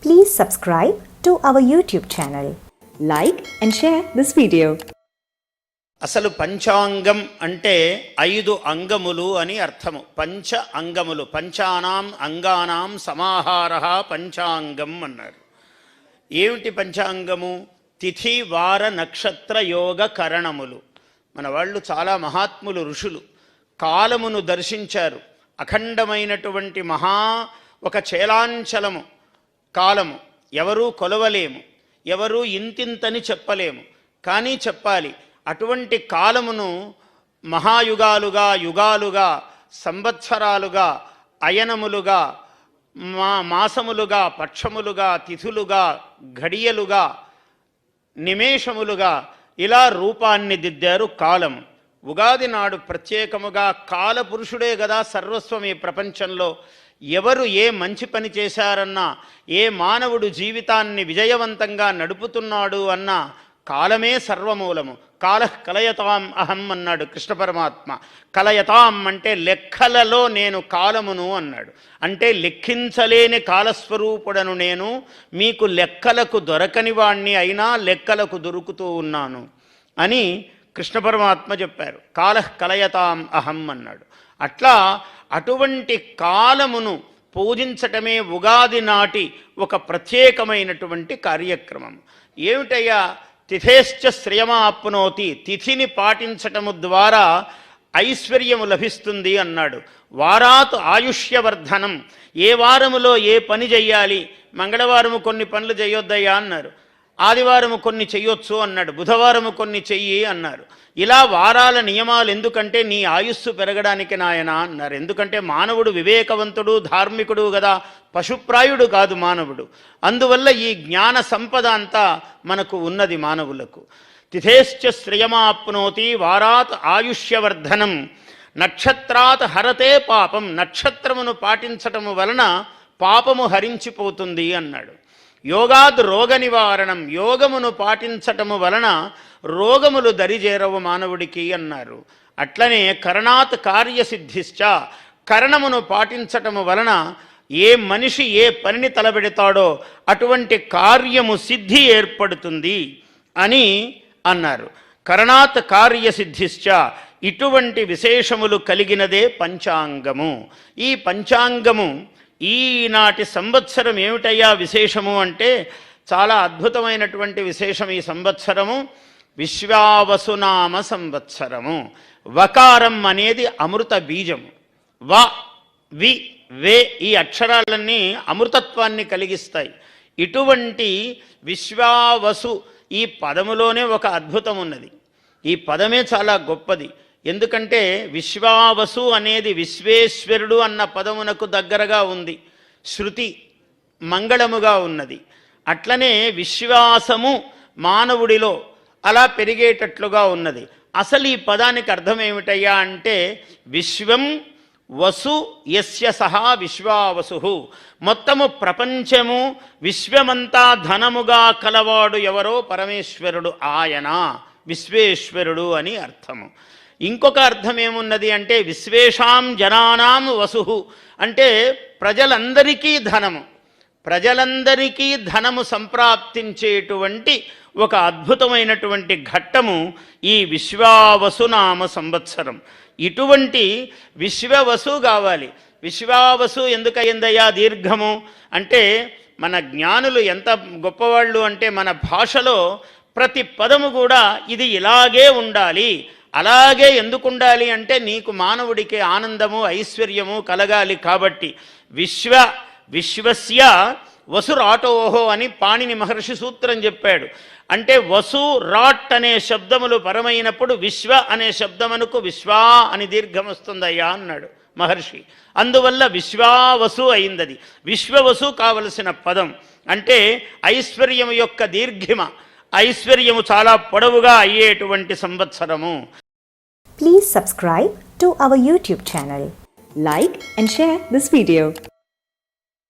Please subscribe to our YouTube channel. Like and share this video. అసలు పంచాంగం అంటే 5 అంగములు అని అర్థము. పంచ అంగములు, పంచానాం అంగానాం సమాహారః పంచాంగం అన్నారు. ఏమిటి పంచాంగము? తిథి వార నక్షత్ర యోగ కరణములు. మన వాళ్ళు చాలా మహాత్ములు, ఋషులు కాలమును దర్శించారు. అఖండమైనటువంటి ఒక చేలాంచలము కాలము. ఎవరూ కొలవలేము, ఎవరూ ఇంతింతని చెప్పలేము, కానీ చెప్పాలి. అటువంటి కాలమును మహాయుగాలుగా, యుగాలుగా, సంవత్సరాలుగా, అయనములుగా, మాసములుగా, పక్షములుగా, తిథులుగా, ఘడియలుగా, నిమేషములుగా ఇలా రూపాన్ని దిద్దారు కాలం. ఉగాది నాడు ప్రత్యేకముగా కాలపురుషుడే కదా సర్వస్వం ఈ ప్రపంచంలో. ఎవరు ఏ మంచి పని చేశారన్నా, ఏ మానవుడు జీవితాన్ని విజయవంతంగా నడుపుతున్నాడు అన్నా కాలమే సర్వమూలము. కాలః కలయతాం అహం అన్నాడు కృష్ణ పరమాత్మ. కలయతాం అంటే లెక్కలలో నేను కాలమును అన్నాడు. అంటే లెక్కించలేని కాలస్వరూపుడను నేను, మీకు లెక్కలకు దొరకని వాణ్ణి అయినా లెక్కలకు దొరుకుతూ ఉన్నాను అని కృష్ణ పరమాత్మ చెప్పారు. కాలః కలయతాం అహం అన్నాడు. అట్లా అటువంటి కాలమును పూజించటమే ఉగాది నాటి ఒక ప్రత్యేకమైనటువంటి కార్యక్రమం. ఏమిటయ్యా? తిథేశ్చ శ్రియమాప్నోతి, తిథిని పాటించటము ద్వారా ఐశ్వర్యము లభిస్తుంది అన్నాడు. వారాత్ ఆయుష్యవర్ధనం, ఏ వారములో ఏ పని చెయ్యాలి, మంగళవారము కొన్ని పనులు చేయొద్దయ్యా అన్నారు, ఆదివారము కొన్ని చెయ్యొచ్చు అన్నాడు, బుధవారము కొన్ని చెయ్యి అన్నారు. ఇలా వారాల నియమాలు ఎందుకంటే నీ ఆయుస్సు పెరగడానికి నాయన అన్నారు. ఎందుకంటే మానవుడు వివేకవంతుడు, ధార్మికుడు కదా, పశుప్రాయుడు కాదు మానవుడు. అందువల్ల ఈ జ్ఞాన సంపద అంతా మనకు ఉన్నది మానవులకు. తిథేశ్చ శ్రియమాప్నోతి వారాత్ ఆయుష్యవర్ధనం నక్షత్రాత్ హరతే పాపం, నక్షత్రమును పాటించటము వలన పాపము హరించిపోతుంది అన్నాడు. యోగాద్ రోగ నివారణం, యోగమును పాటించటము వలన రోగములు దరిజేరవు మానవుడికి అన్నారు. అట్లనే కరణాత్ కార్యసిద్ధిశ్చ, కరణమును పాటించటము వలన ఏ మనిషి ఏ పనిని తలబెడతాడో అటువంటి కార్యము సిద్ధి ఏర్పడుతుంది అని అన్నారు. కరణాత్ కార్యసిద్ధిశ్చ, ఇటువంటి విశేషములు కలిగినదే పంచాంగము. ఈ పంచాంగము ఈనాటి సంవత్సరం ఏమిటయ్యా విశేషము అంటే చాలా అద్భుతమైనటువంటి విశేషం. ఈ సంవత్సరము విశ్వావసునామ సంవత్సరము. వకారం అనేది అమృత బీజము. వ వి వే ఈ అక్షరాలన్నీ అమృతత్వాన్ని కలిగిస్తాయి. ఇటువంటి విశ్వావసు ఈ పదములోనే ఒక అద్భుతం ఉన్నది. ఈ పదమే చాలా గొప్పది. ఎందుకంటే విశ్వావసు అనేది విశ్వేశ్వరుడు అన్న పదమునకు దగ్గరగా ఉంది, శృతి మంగళముగా ఉన్నది. అట్లనే విశ్వాసము మానవుడిలో అలా పెరిగేటట్లుగా ఉన్నది. అసలు ఈ పదానికి అర్థం ఏమిటయ్యా అంటే విశ్వం వసు యస్య సహా విశ్వావసు, మొత్తము ప్రపంచము విశ్వమంతా ధనముగా కలవాడు ఎవరో పరమేశ్వరుడు, ఆయన విశ్వేశ్వరుడు అని అర్థము. ఇంకొక అర్థం ఏమున్నది అంటే విశ్వేషాం జనానాం వసు అంటే ప్రజలందరికీ ధనము, ప్రజలందరికీ ధనము సంప్రాప్తించేటువంటి ఒక అద్భుతమైనటువంటి ఘట్టము ఈ విశ్వావసునామ సంవత్సరం. ఇటువంటి విశ్వవసు కావాలి. విశ్వావసు ఎందుకయిందయ్యా దీర్ఘము అంటే మన జ్ఞానులు ఎంత గొప్పవాళ్ళు అంటే మన భాషలో ప్రతి పదము కూడా ఇది ఇలాగే ఉండాలి, అలాగే ఎందుకు ఉండాలి అంటే నీకు మానవుడికి ఆనందము ఐశ్వర్యము కలగాలి కాబట్టి. విశ్వస్య వసురాటోహో అని పాణిని మహర్షి సూత్రం చెప్పాడు. అంటే వసు రాట్ అనే శబ్దములు పరమైనప్పుడు విశ్వ అనే శబ్దమునకు విశ్వా అని దీర్ఘం వస్తుందయ్యా అన్నాడు మహర్షి. అందువల్ల విశ్వావసు అయిందది. విశ్వవసు కావలసిన పదం అంటే ఐశ్వర్యము యొక్క దీర్ఘిమ, ఐశ్వర్యము చాలా పొడవుగా అయ్యేటువంటి సంవత్సరము. Please subscribe to our YouTube channel. Like and share this video.